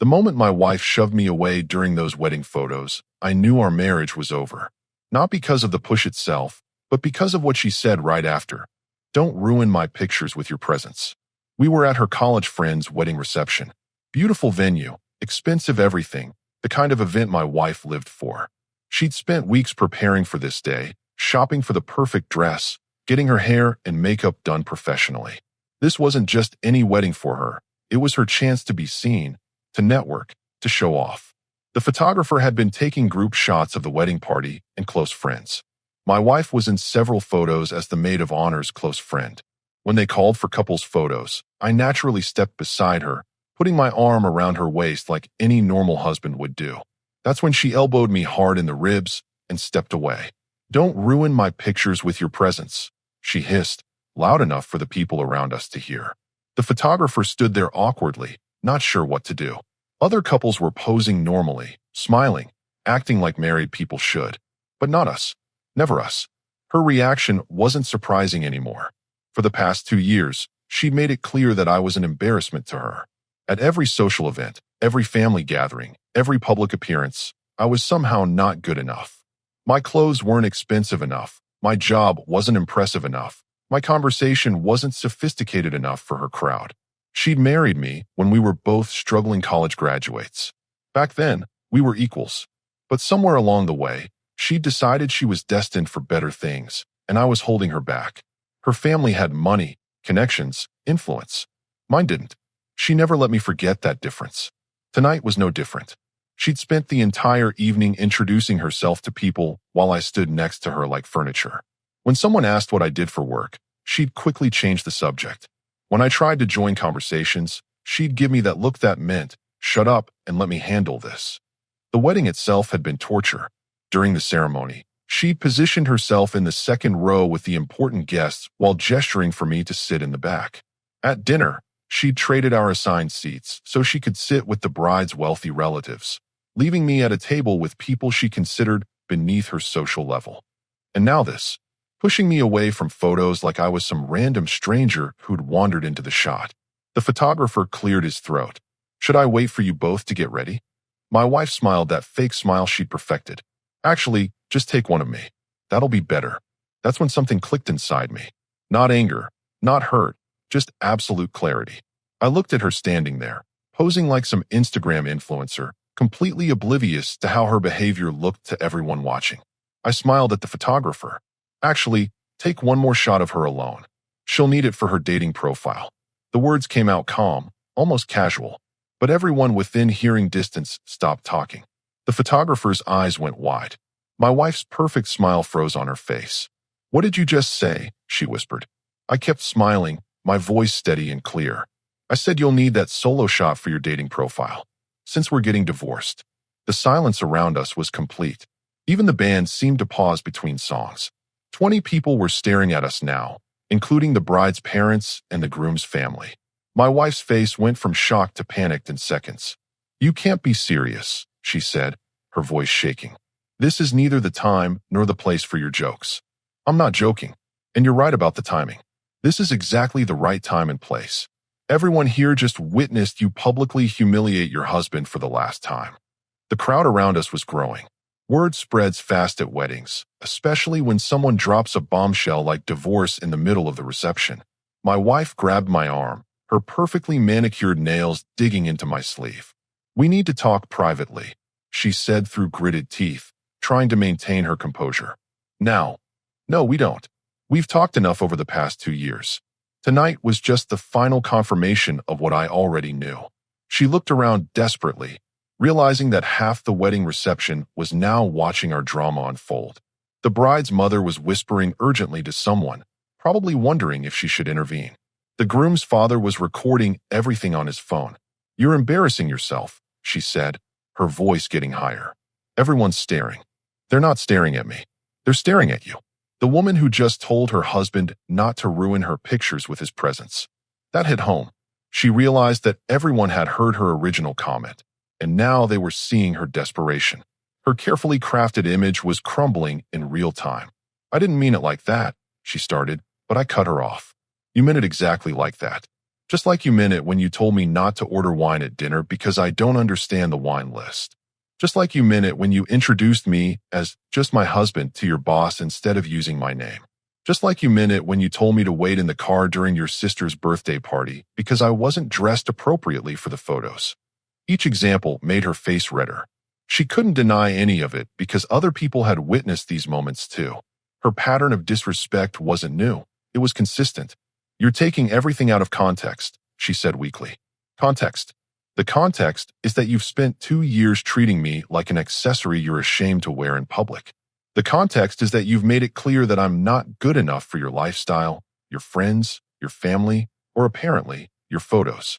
The moment my wife shoved me away during those wedding photos, I knew our marriage was over. Not because of the push itself, but because of what she said right after. Don't ruin my pictures with your presence. We were at her college friend's wedding reception. Beautiful venue, expensive everything, the kind of event my wife lived for. She'd spent weeks preparing for this day, shopping for the perfect dress, getting her hair and makeup done professionally. This wasn't just any wedding for her. It was her chance to be seen, to network, to show off. The photographer had been taking group shots of the wedding party and close friends. My wife was in several photos as the maid of honor's close friend. When they called for couples photos, I naturally stepped beside her, putting my arm around her waist like any normal husband would do. That's when she elbowed me hard in the ribs and stepped away. Don't ruin my pictures with your presence, she hissed, loud enough for the people around us to hear. The photographer stood there awkwardly, not sure what to do. Other couples were posing normally, smiling, acting like married people should. But not us. Never us. Her reaction wasn't surprising anymore. For the past 2 years, she'd made it clear that I was an embarrassment to her. At every social event, every family gathering, every public appearance, I was somehow not good enough. My clothes weren't expensive enough. My job wasn't impressive enough. My conversation wasn't sophisticated enough for her crowd. She'd married me when we were both struggling college graduates. Back then, we were equals. But somewhere along the way, she decided she was destined for better things, and I was holding her back. Her family had money, connections, influence. Mine didn't. She never let me forget that difference. Tonight was no different. She'd spent the entire evening introducing herself to people while I stood next to her like furniture. When someone asked what I did for work, she'd quickly change the subject. When I tried to join conversations, she'd give me that look that meant, shut up and let me handle this. The wedding itself had been torture. During the ceremony, she'd positioned herself in the second row with the important guests while gesturing for me to sit in the back. At dinner, she'd traded our assigned seats so she could sit with the bride's wealthy relatives, leaving me at a table with people she considered beneath her social level. And now this, pushing me away from photos like I was some random stranger who'd wandered into the shot. The photographer cleared his throat. Should I wait for you both to get ready? My wife smiled that fake smile she'd perfected. Actually, just take one of me. That'll be better. That's when something clicked inside me. Not anger, not hurt, just absolute clarity. I looked at her standing there, posing like some Instagram influencer, completely oblivious to how her behavior looked to everyone watching. I smiled at the photographer. Actually, take one more shot of her alone. She'll need it for her dating profile. The words came out calm, almost casual, but everyone within hearing distance stopped talking. The photographer's eyes went wide. My wife's perfect smile froze on her face. "What did you just say?" she whispered. I kept smiling, my voice steady and clear. "I said you'll need that solo shot for your dating profile. Since we're getting divorced." The silence around us was complete. Even the band seemed to pause between songs. 20 people were staring at us now, including the bride's parents and the groom's family. My wife's face went from shock to panicked in seconds. "You can't be serious," she said, her voice shaking. "This is neither the time nor the place for your jokes." "I'm not joking, and you're right about the timing. This is exactly the right time and place. Everyone here just witnessed you publicly humiliate your husband for the last time." The crowd around us was growing. Word spreads fast at weddings, especially when someone drops a bombshell like divorce in the middle of the reception. My wife grabbed my arm, her perfectly manicured nails digging into my sleeve. "We need to talk privately," she said through gritted teeth, trying to maintain her composure. "Now." "No, we don't. We've talked enough over the past 2 years. Tonight was just the final confirmation of what I already knew." She looked around desperately, realizing that half the wedding reception was now watching our drama unfold. The bride's mother was whispering urgently to someone, probably wondering if she should intervene. The groom's father was recording everything on his phone. "You're embarrassing yourself," she said, her voice getting higher. "Everyone's staring." "They're not staring at me. They're staring at you." The woman who just told her husband not to ruin her pictures with his presence. That hit home. She realized that everyone had heard her original comment, and now they were seeing her desperation. Her carefully crafted image was crumbling in real time. "I didn't mean it like that," she started, but I cut her off. "You meant it exactly like that. Just like you meant it when you told me not to order wine at dinner because I don't understand the wine list. Just like you meant it when you introduced me as just my husband to your boss instead of using my name. Just like you meant it when you told me to wait in the car during your sister's birthday party because I wasn't dressed appropriately for the photos. Each example made her face redder. She couldn't deny any of it because other people had witnessed these moments too. Her pattern of disrespect wasn't new. It was consistent. You're taking everything out of context, she said weakly. Context. The context is that you've spent 2 years treating me like an accessory you're ashamed to wear in public. The context is that you've made it clear that I'm not good enough for your lifestyle, your friends, your family, or apparently, your photos.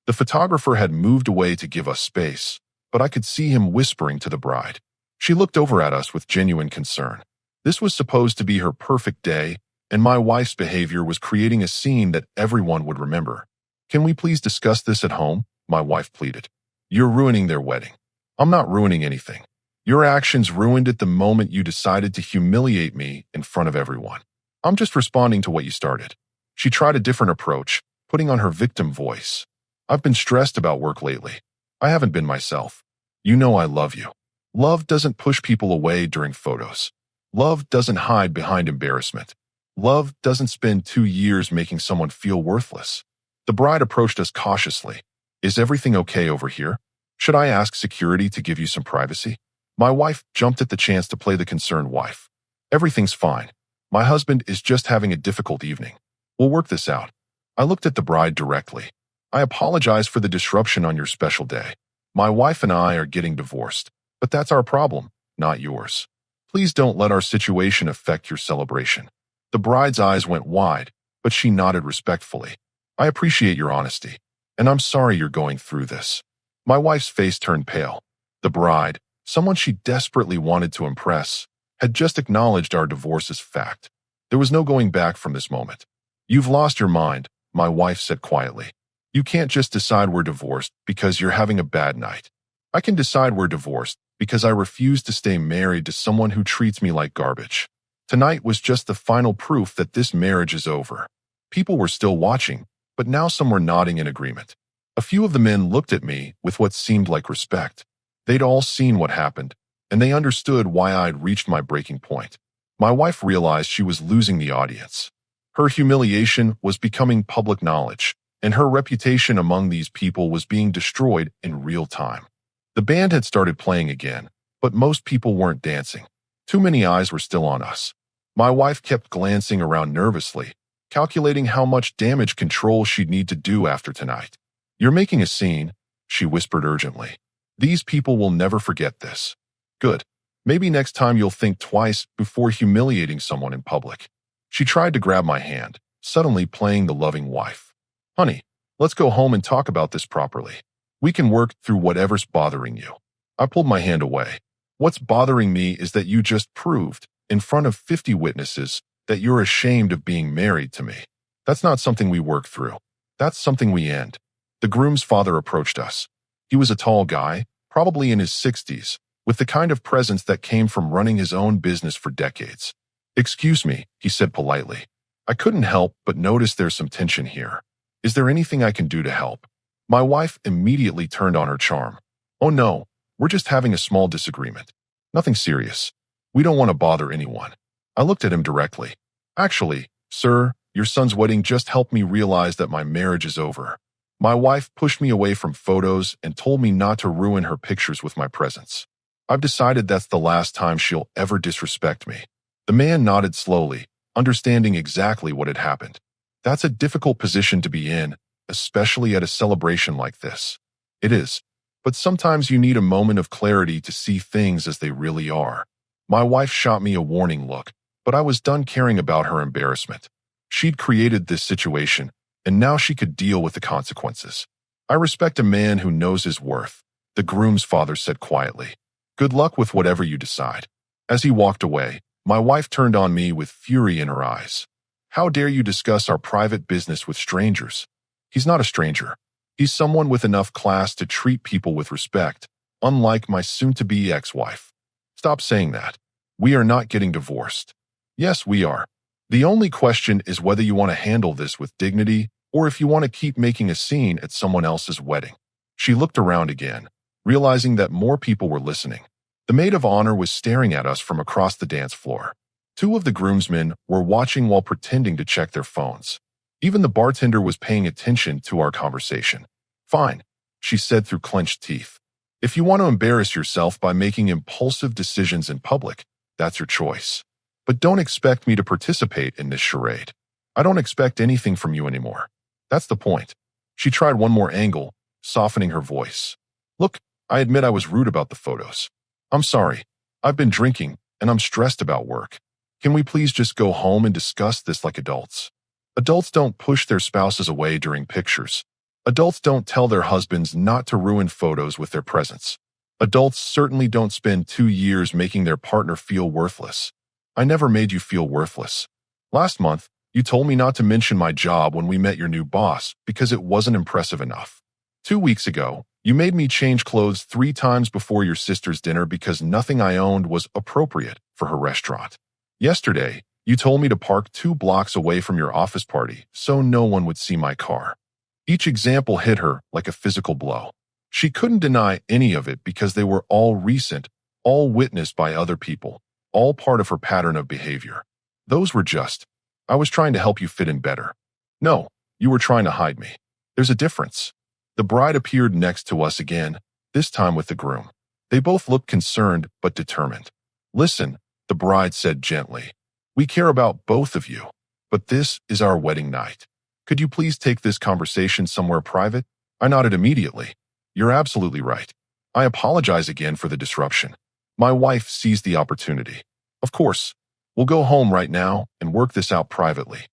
The photographer had moved away to give us space, but I could see him whispering to the bride. She looked over at us with genuine concern. This was supposed to be her perfect day, and my wife's behavior was creating a scene that everyone would remember. Can we please discuss this at home? My wife pleaded. You're ruining their wedding. I'm not ruining anything. Your actions ruined it the moment you decided to humiliate me in front of everyone. I'm just responding to what you started. She tried a different approach, putting on her victim voice. I've been stressed about work lately. I haven't been myself. You know I love you. Love doesn't push people away during photos. Love doesn't hide behind embarrassment. Love doesn't spend 2 years making someone feel worthless. The bride approached us cautiously. Is everything okay over here? Should I ask security to give you some privacy? My wife jumped at the chance to play the concerned wife. Everything's fine. My husband is just having a difficult evening. We'll work this out. I looked at the bride directly. I apologize for the disruption on your special day. My wife and I are getting divorced, but that's our problem, not yours. Please don't let our situation affect your celebration. The bride's eyes went wide, but she nodded respectfully. I appreciate your honesty, and I'm sorry you're going through this. My wife's face turned pale. The bride, someone she desperately wanted to impress, had just acknowledged our divorce as fact. There was no going back from this moment. You've lost your mind, my wife said quietly. You can't just decide we're divorced because you're having a bad night. I can decide we're divorced because I refuse to stay married to someone who treats me like garbage. Tonight was just the final proof that this marriage is over. People were still watching, but now some were nodding in agreement. A few of the men looked at me with what seemed like respect. They'd all seen what happened, and they understood why I'd reached my breaking point. My wife realized she was losing the audience. Her humiliation was becoming public knowledge, and her reputation among these people was being destroyed in real time. The band had started playing again, but most people weren't dancing. Too many eyes were still on us. My wife kept glancing around nervously, calculating how much damage control she'd need to do after tonight. You're making a scene, she whispered urgently. These people will never forget this. Good. Maybe next time you'll think twice before humiliating someone in public. She tried to grab my hand, suddenly playing the loving wife. Honey, let's go home and talk about this properly. We can work through whatever's bothering you. I pulled my hand away. What's bothering me is that you just proved, in front of 50 witnesses, that you're ashamed of being married to me. That's not something we work through. That's something we end. The groom's father approached us. He was a tall guy, probably in his 60s, with the kind of presence that came from running his own business for decades. Excuse me, he said politely. I couldn't help but notice there's some tension here. Is there anything I can do to help? My wife immediately turned on her charm. Oh no, we're just having a small disagreement. Nothing serious. We don't want to bother anyone. I looked at him directly. Actually, sir, your son's wedding just helped me realize that my marriage is over. My wife pushed me away from photos and told me not to ruin her pictures with my presence. I've decided that's the last time she'll ever disrespect me. The man nodded slowly, understanding exactly what had happened. That's a difficult position to be in, especially at a celebration like this. It is, but sometimes you need a moment of clarity to see things as they really are. My wife shot me a warning look, but I was done caring about her embarrassment. She'd created this situation, and now she could deal with the consequences. I respect a man who knows his worth, the groom's father said quietly. Good luck with whatever you decide. As he walked away, my wife turned on me with fury in her eyes. How dare you discuss our private business with strangers? He's not a stranger. He's someone with enough class to treat people with respect, unlike my soon-to-be ex-wife. Stop saying that. We are not getting divorced. Yes, we are. The only question is whether you want to handle this with dignity or if you want to keep making a scene at someone else's wedding." She looked around again, realizing that more people were listening. The maid of honor was staring at us from across the dance floor. Two of the groomsmen were watching while pretending to check their phones. Even the bartender was paying attention to our conversation. "Fine," she said through clenched teeth. "If you want to embarrass yourself by making impulsive decisions in public, that's your choice. But don't expect me to participate in this charade. I don't expect anything from you anymore. That's the point." She tried one more angle, softening her voice. "Look, I admit I was rude about the photos. I'm sorry. I've been drinking, and I'm stressed about work. Can we please just go home and discuss this like adults?" Adults don't push their spouses away during pictures. Adults don't tell their husbands not to ruin photos with their presence. Adults certainly don't spend 2 years making their partner feel worthless. I never made you feel worthless. Last month, you told me not to mention my job when we met your new boss because it wasn't impressive enough. 2 weeks ago, you made me change clothes 3 times before your sister's dinner because nothing I owned was appropriate for her restaurant. Yesterday, you told me to park 2 blocks away from your office party so no one would see my car. Each example hit her like a physical blow. She couldn't deny any of it because they were all recent, all witnessed by other people, all part of her pattern of behavior. Those were just, "I was trying to help you fit in better." No, you were trying to hide me. There's a difference. The bride appeared next to us again, this time with the groom. They both looked concerned but determined. "Listen," the bride said gently. "We care about both of you, but this is our wedding night. Could you please take this conversation somewhere private?" I nodded immediately. "You're absolutely right. I apologize again for the disruption." My wife seized the opportunity. "Of course. We'll go home right now and work this out privately."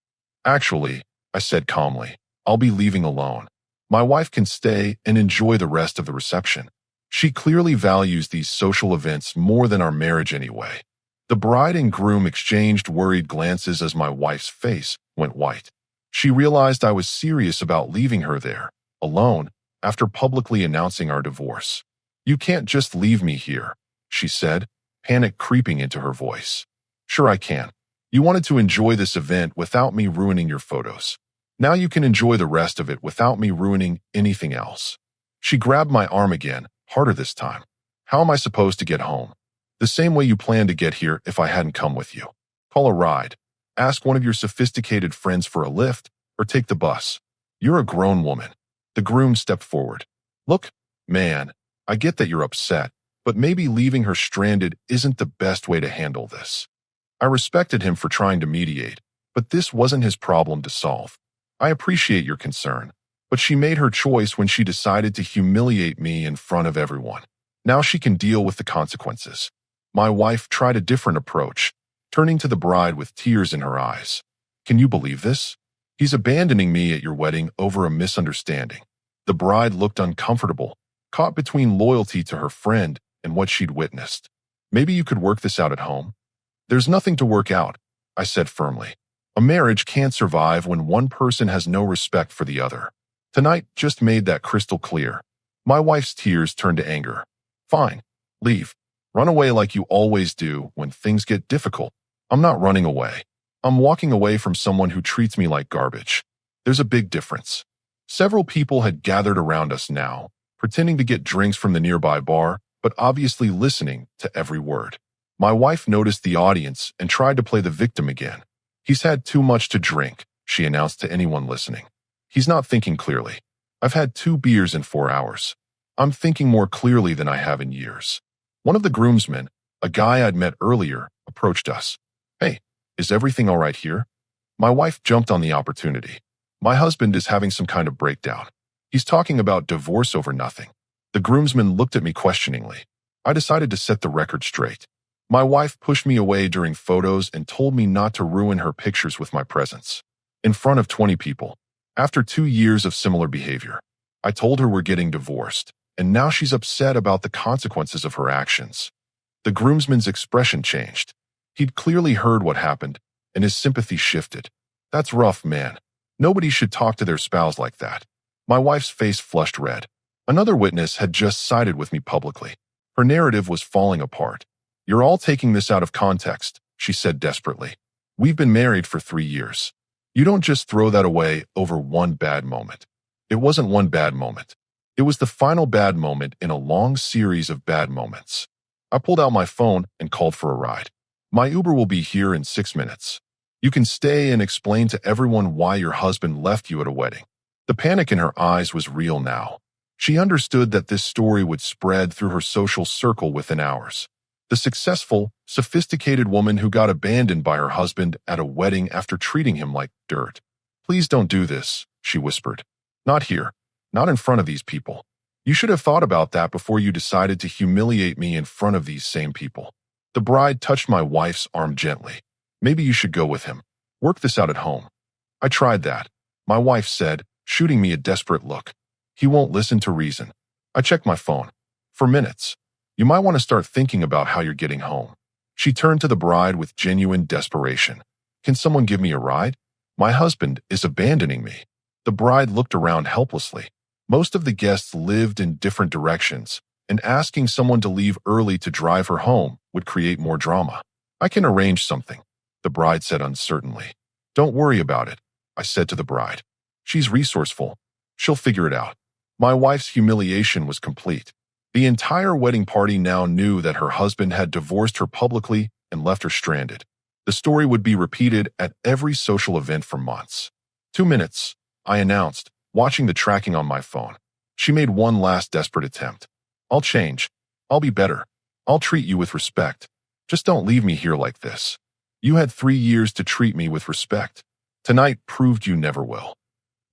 "Actually," I said calmly, "I'll be leaving alone. My wife can stay and enjoy the rest of the reception. She clearly values these social events more than our marriage anyway." The bride and groom exchanged worried glances as my wife's face went white. She realized I was serious about leaving her there, alone, after publicly announcing our divorce. "You can't just leave me here," she said, panic creeping into her voice. "Sure I can. You wanted to enjoy this event without me ruining your photos. Now you can enjoy the rest of it without me ruining anything else." She grabbed my arm again, harder this time. "How am I supposed to get home?" "The same way you planned to get here if I hadn't come with you. Call a ride. Ask one of your sophisticated friends for a lift, or take the bus. You're a grown woman." The groom stepped forward. "Look, man, I get that you're upset, but maybe leaving her stranded isn't the best way to handle this." I respected him for trying to mediate, but this wasn't his problem to solve. "I appreciate your concern, but she made her choice when she decided to humiliate me in front of everyone. Now she can deal with the consequences." My wife tried a different approach, turning to the bride with tears in her eyes. "Can you believe this? He's abandoning me at your wedding over a misunderstanding." The bride looked uncomfortable, caught between loyalty to her friend and what she'd witnessed. "Maybe you could work this out at home." "There's nothing to work out," I said firmly. "A marriage can't survive when one person has no respect for the other. Tonight just made that crystal clear." My wife's tears turned to anger. "Fine, leave. Run away like you always do when things get difficult." "I'm not running away. I'm walking away from someone who treats me like garbage. There's a big difference." Several people had gathered around us now, pretending to get drinks from the nearby bar, but obviously listening to every word. My wife noticed the audience and tried to play the victim again. "He's had too much to drink," she announced to anyone listening. "He's not thinking clearly. I've had 2 beers in 4 hours. I'm thinking more clearly than I have in years." One of the groomsmen, a guy I'd met earlier, approached us. "Hey, is everything all right here?" My wife jumped on the opportunity. "My husband is having some kind of breakdown. He's talking about divorce over nothing." The groomsman looked at me questioningly. I decided to set the record straight. My wife pushed me away during photos and told me not to ruin her pictures with my presence. In front of 20 people. After 2 years of similar behavior. I told her we're getting divorced, and now she's upset about the consequences of her actions. The groomsman's expression changed. He'd clearly heard what happened, and his sympathy shifted. "That's rough, man. Nobody should talk to their spouse like that." My wife's face flushed red. Another witness had just sided with me publicly. Her narrative was falling apart. "You're all taking this out of context," she said desperately. "We've been married for 3 years. You don't just throw that away over one bad moment. It wasn't one bad moment. It was the final bad moment in a long series of bad moments. I pulled out my phone and called for a ride. My Uber will be here in 6 minutes. You can stay and explain to everyone why your husband left you at a wedding. The panic in her eyes was real now. She understood that this story would spread through her social circle within hours. The successful, sophisticated woman who got abandoned by her husband at a wedding after treating him like dirt. Please don't do this, she whispered. Not here. Not in front of these people. You should have thought about that before you decided to humiliate me in front of these same people. The bride touched my wife's arm gently. Maybe you should go with him. Work this out at home. I tried that, my wife said, shooting me a desperate look. He won't listen to reason. I checked my phone. For minutes. You might want to start thinking about how you're getting home. She turned to the bride with genuine desperation. Can someone give me a ride? My husband is abandoning me. The bride looked around helplessly. Most of the guests lived in different directions, and asking someone to leave early to drive her home would create more drama. I can arrange something, the bride said uncertainly. Don't worry about it, I said to the bride. She's resourceful. She'll figure it out. My wife's humiliation was complete. The entire wedding party now knew that her husband had divorced her publicly and left her stranded. The story would be repeated at every social event for months. 2 minutes, I announced, watching the tracking on my phone. She made one last desperate attempt. I'll change. I'll be better. I'll treat you with respect. Just don't leave me here like this. You had 3 years to treat me with respect. Tonight proved you never will.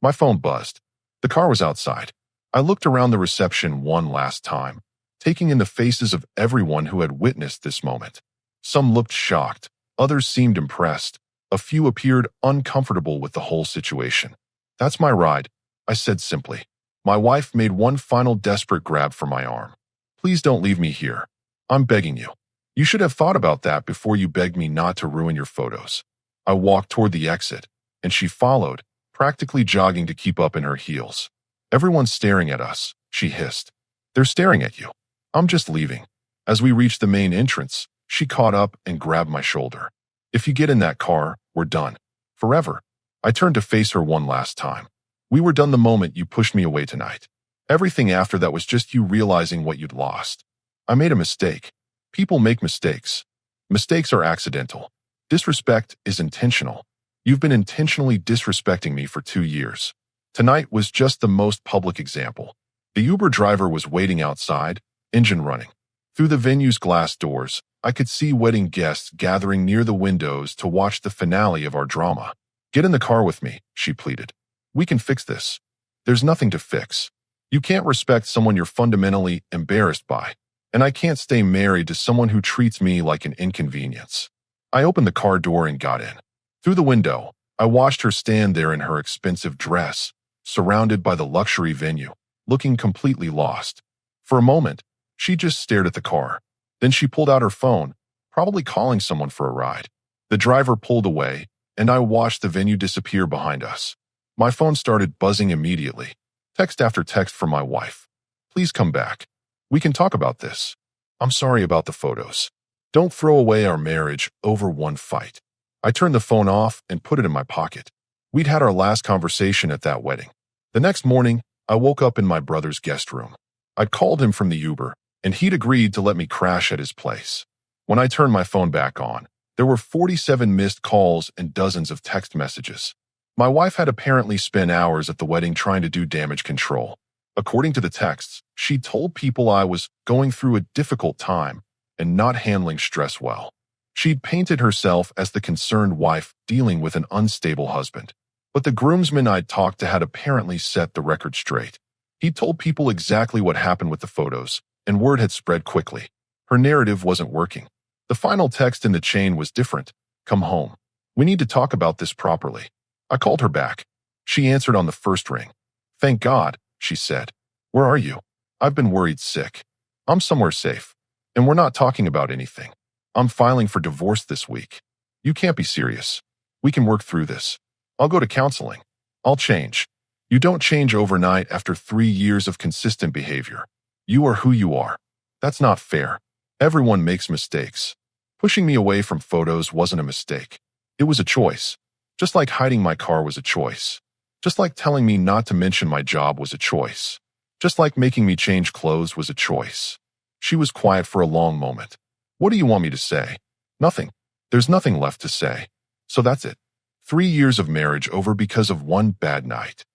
My phone buzzed. The car was outside. I looked around the reception one last time, taking in the faces of everyone who had witnessed this moment. Some looked shocked, others seemed impressed, a few appeared uncomfortable with the whole situation. That's my ride, I said simply. My wife made one final desperate grab for my arm. Please don't leave me here. I'm begging you. You should have thought about that before you begged me not to ruin your photos. I walked toward the exit, and she followed, practically jogging to keep up in her heels. Everyone's staring at us, she hissed. They're staring at you. I'm just leaving. As we reached the main entrance, she caught up and grabbed my shoulder. If you get in that car, we're done. Forever. I turned to face her one last time. We were done the moment you pushed me away tonight. Everything after that was just you realizing what you'd lost. I made a mistake. People make mistakes. Mistakes are accidental. Disrespect is intentional. You've been intentionally disrespecting me for 2 years. Tonight was just the most public example. The Uber driver was waiting outside, engine running. Through the venue's glass doors, I could see wedding guests gathering near the windows to watch the finale of our drama. Get in the car with me, she pleaded. We can fix this. There's nothing to fix. You can't respect someone you're fundamentally embarrassed by, and I can't stay married to someone who treats me like an inconvenience. I opened the car door and got in. Through the window, I watched her stand there in her expensive dress, surrounded by the luxury venue, looking completely lost. For a moment, she just stared at the car. Then she pulled out her phone, probably calling someone for a ride. The driver pulled away, and I watched the venue disappear behind us. My phone started buzzing immediately. Text after text from my wife. Please come back. We can talk about this. I'm sorry about the photos. Don't throw away our marriage over one fight. I turned the phone off and put it in my pocket. We'd had our last conversation at that wedding. The next morning, I woke up in my brother's guest room. I'd called him from the Uber, and he'd agreed to let me crash at his place. When I turned my phone back on, there were 47 missed calls and dozens of text messages. My wife had apparently spent hours at the wedding trying to do damage control. According to the texts, she told people I was going through a difficult time and not handling stress well. She'd painted herself as the concerned wife dealing with an unstable husband. But the groomsman I'd talked to had apparently set the record straight. He told people exactly what happened with the photos, and word had spread quickly. Her narrative wasn't working. The final text in the chain was different. Come home. We need to talk about this properly. I called her back. She answered on the first ring. Thank God, she said. Where are you? I've been worried sick. I'm somewhere safe. And we're not talking about anything. I'm filing for divorce this week. You can't be serious. We can work through this. I'll go to counseling. I'll change. You don't change overnight after 3 years of consistent behavior. You are who you are. That's not fair. Everyone makes mistakes. Pushing me away from photos wasn't a mistake. It was a choice. Just like hiding my car was a choice. Just like telling me not to mention my job was a choice. Just like making me change clothes was a choice. She was quiet for a long moment. What do you want me to say? Nothing. There's nothing left to say. So that's it. 3 years of marriage over because of one bad night.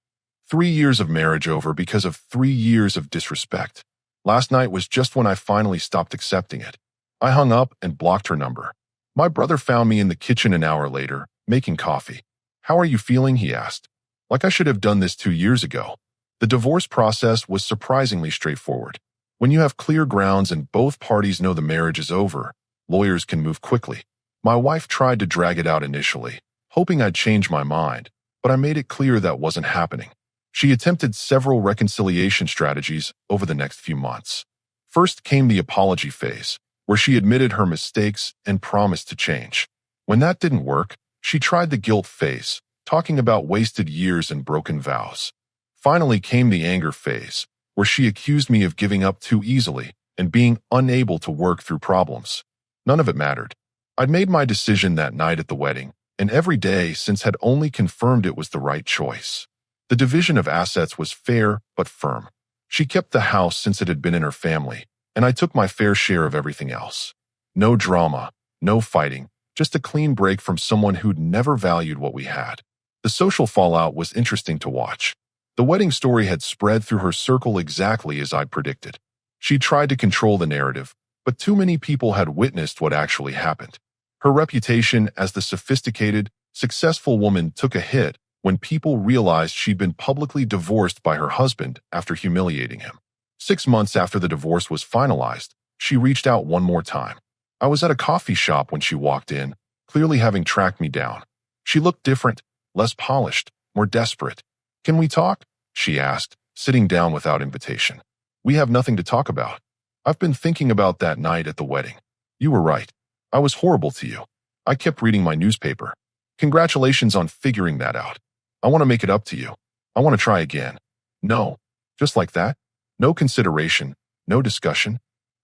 3 years of marriage over because of 3 years of disrespect. Last night was just when I finally stopped accepting it. I hung up and blocked her number. My brother found me in the kitchen an hour later, making coffee. "How are you feeling?" he asked. Like I should have done this 2 years ago. The divorce process was surprisingly straightforward. When you have clear grounds and both parties know the marriage is over, lawyers can move quickly. My wife tried to drag it out initially, hoping I'd change my mind, but I made it clear that wasn't happening. She attempted several reconciliation strategies over the next few months. First came the apology phase, where she admitted her mistakes and promised to change. When that didn't work, she tried the guilt phase, talking about wasted years and broken vows. Finally came the anger phase, where she accused me of giving up too easily and being unable to work through problems. None of it mattered. I'd made my decision that night at the wedding, and every day since had only confirmed it was the right choice. The division of assets was fair but firm. She kept the house since it had been in her family, and I took my fair share of everything else. No drama, no fighting, just a clean break from someone who'd never valued what we had. The social fallout was interesting to watch. The wedding story had spread through her circle exactly as I'd predicted. She tried to control the narrative, but too many people had witnessed what actually happened. Her reputation as the sophisticated, successful woman took a hit when people realized she'd been publicly divorced by her husband after humiliating him. 6 months after the divorce was finalized, she reached out one more time. I was at a coffee shop when she walked in, clearly having tracked me down. She looked different, less polished, more desperate. "Can we talk?" she asked, sitting down without invitation. "We have nothing to talk about. I've been thinking about that night at the wedding. You were right. I was horrible to you. I kept reading my newspaper. Congratulations on figuring that out. I want to make it up to you. I want to try again." "No." Just like that? No consideration, no discussion?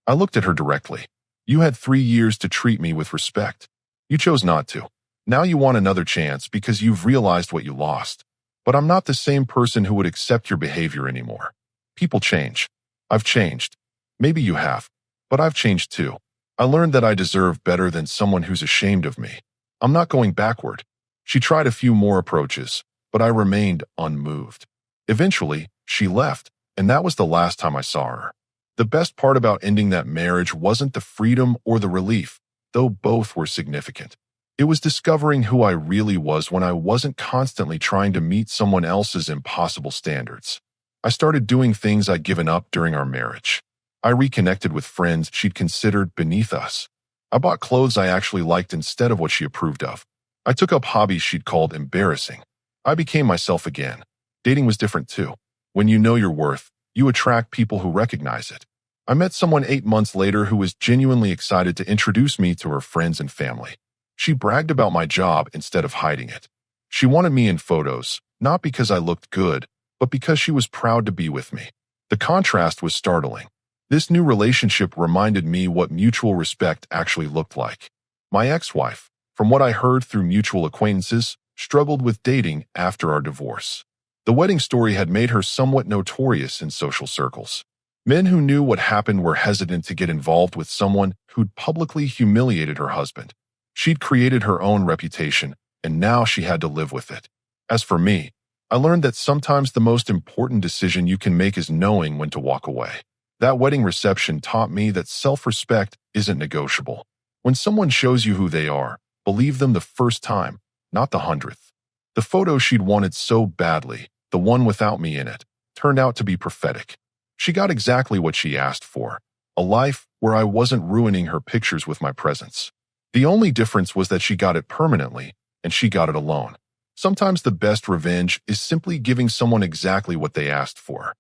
I looked at her directly. "You had 3 years to treat me with respect. You chose not to. Now you want another chance because you've realized what you lost. But I'm not the same person who would accept your behavior anymore. People change. I've changed. Maybe you have. But I've changed too. I learned that I deserve better than someone who's ashamed of me. I'm not going backward." She tried a few more approaches, but I remained unmoved. Eventually, she left, and that was the last time I saw her. The best part about ending that marriage wasn't the freedom or the relief, though both were significant. It was discovering who I really was when I wasn't constantly trying to meet someone else's impossible standards. I started doing things I'd given up during our marriage. I reconnected with friends she'd considered beneath us. I bought clothes I actually liked instead of what she approved of. I took up hobbies she'd called embarrassing. I became myself again. Dating was different too. When you know your worth, you attract people who recognize it. I met someone 8 months later who was genuinely excited to introduce me to her friends and family. She bragged about my job instead of hiding it. She wanted me in photos, not because I looked good, but because she was proud to be with me. The contrast was startling. This new relationship reminded me what mutual respect actually looked like. My ex-wife, from what I heard through mutual acquaintances, struggled with dating after our divorce. The wedding story had made her somewhat notorious in social circles. Men who knew what happened were hesitant to get involved with someone who'd publicly humiliated her husband. She'd created her own reputation, and now she had to live with it. As for me, I learned that sometimes the most important decision you can make is knowing when to walk away. That wedding reception taught me that self-respect isn't negotiable. When someone shows you who they are, believe them the first time, not the 100th. The photo she'd wanted so badly, the one without me in it, turned out to be prophetic. She got exactly what she asked for, a life where I wasn't ruining her pictures with my presence. The only difference was that she got it permanently, and she got it alone. Sometimes the best revenge is simply giving someone exactly what they asked for.